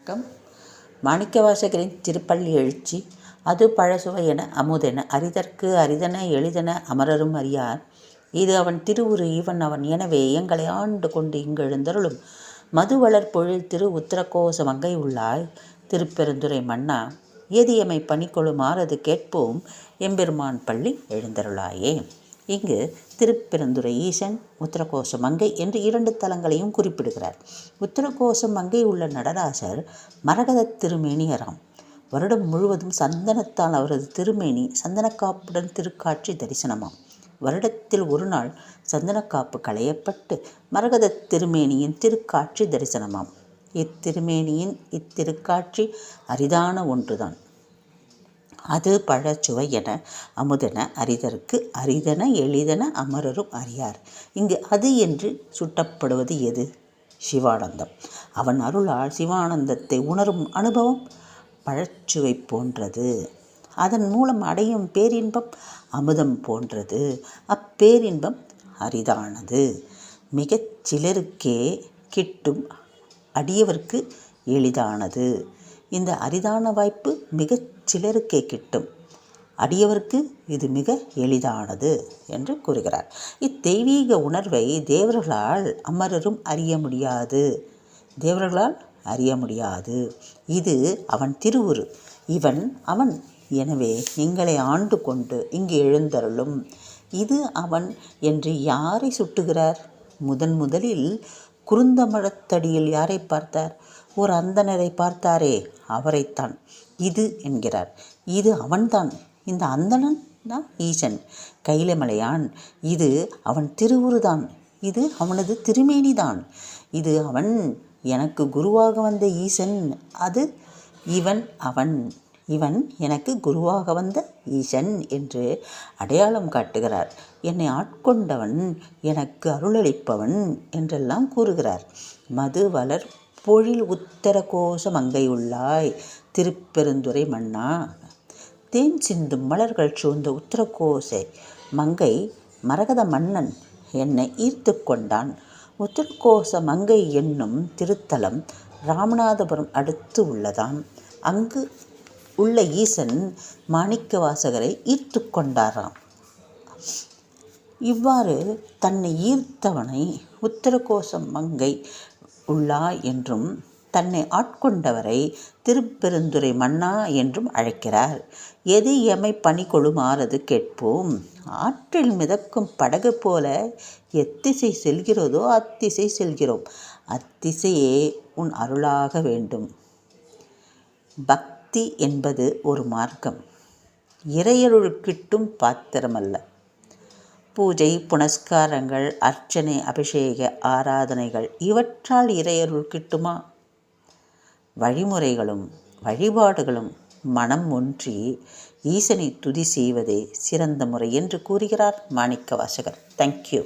வணக்கம். மாணிக்கவாசகரின் திருப்பள்ளி எழுச்சி. அது பழசுவையென அமுதென அரிதற்கு அரிதென எளிதென அமரரும் அறியார். இது அவன் திருவுரு இவன் அவன் எனவே எங்களை ஆண்டு கொண்டு இங்கு எழுந்தருளும் மதுவளர் பொழில் திரு உத்தரகோச மங்கை உள்ளாய் திருப்பெருந்துறை மன்னா ஏதியமை பணிக்கொழு மாறது கேட்போம் எம்பெருமான் பள்ளி எழுந்தருளாயே. இங்கு திருப்பெருந்துறை ஈசன் உத்தரகோச மங்கை என்று 2 தலங்களையும் குறிப்பிடுகிறார். உத்தரகோச மங்கை உள்ள நடராசர் மரகத திருமேனியராம். வருடம் முழுவதும் சந்தனத்தால் அவரது திருமேனி சந்தனக்காப்புடன் திருக்காட்சி தரிசனமாம். வருடத்தில் ஒரு நாள் சந்தனக்காப்பு களையப்பட்டு மரகத திருமேனியின் திருக்காட்சி தரிசனமாம். இத்திருமேனியின் இத்திருக்காட்சி அரிதான ஒன்றுதான். அது பழச்சுவையென அமுதென அரிதற்கு அரிதென எளிதென அமரரும் அறியார். இங்கு அது என்று சுட்டப்படுவது எது? சிவானந்தம். அவன் அருளால் சிவானந்தத்தை உணரும் அனுபவம் பழச்சுவை போன்றது. அதன் மூலம் அடையும் பேரின்பம் அமுதம் போன்றது. அப்பேரின்பம் அரிதானது. மிகச் சிலருக்கே கிட்டும் அடியவர்க்கு எளிதானது. இந்த அரிதான வாய்ப்பு மிகச் சிலருக்கே கிட்டும், அடியவர்க்கு இது மிக எளிதானது என்று கூறுகிறார். இத்தெய்வீக உணர்வை தேவர்களால் அமரரும் அறிய முடியாது. இது அவன் திருவுரு இவன் அவன் எனவே எங்களை ஆண்டு கொண்டு இங்கு எழுந்தருளும். இது அவன் என்று யாரை சுட்டுகிறார்? முதலில் குருந்தமரத்தடியில் யாரை பார்த்தார்? ஒரு அந்தணரை பார்த்தாரே, அவரைத்தான் இது என்கிறார். இது அவன்தான். இந்த அந்தணன் தான் ஈசன் கைலமலையான். இது அவன் திருவுருதான். இது அவனது திருமேனிதான். இது அவன் எனக்கு குருவாக வந்த ஈசன். அது இவன் எனக்கு குருவாக வந்த ஈசன் என்று அடையாளம் காட்டுகிறார். என்னை ஆட்கொண்டவன், எனக்கு அருளளிப்பவன் என்றெல்லாம் கூறுகிறார். மது வளர் பொழில் உத்தரகோச மங்கை உள்ளாய் திருப்பெருந்துறை மன்னா. தேன் சிந்தும் மலர்கள் சூழ்ந்த உத்தரகோசை மங்கை மரகத மன்னன் என்னை ஈர்த்து கொண்டான். உத்தரகோச மங்கை என்னும் திருத்தலம் ராமநாதபுரம் அடுத்து உள்ளதாம். அங்கு உள்ள ஈசன் மாணிக்கவாசகரை ஈர்த்து கொண்டாராம். இவ்வாறு தன்னை ஈர்த்தவனை உத்தரகோச மங்கை உள்ளாய் என்றும் தன்னை ஆட்கொண்டவரை திருப்பெருந்துறை மன்னா என்றும் அழைக்கிறார். எது எமை பணி கொழுமாறது கேட்போம். ஆற்றில் மிதக்கும் படகு போல எத்திசை செல்கிறதோ அத்திசை செல்கிறோம். அத்திசையே உன் அருளாக வேண்டும். பக்தி என்பது ஒரு மார்க்கம், இறையருள் கிட்டும் பாத்திரமல்ல. பூஜை புனஸ்காரங்கள் அர்ச்சனை அபிஷேக ஆராதனைகள் இவற்றால் இறையருள் கிட்டுமா? வழிமுறைகளும் வழிபாடுகளும் மனம் ஒன்றி ஈசனை துதி செய்வதே சிறந்த முறை என்று கூறுகிறார் மாணிக்கவாசகர். தேங்க்யூ.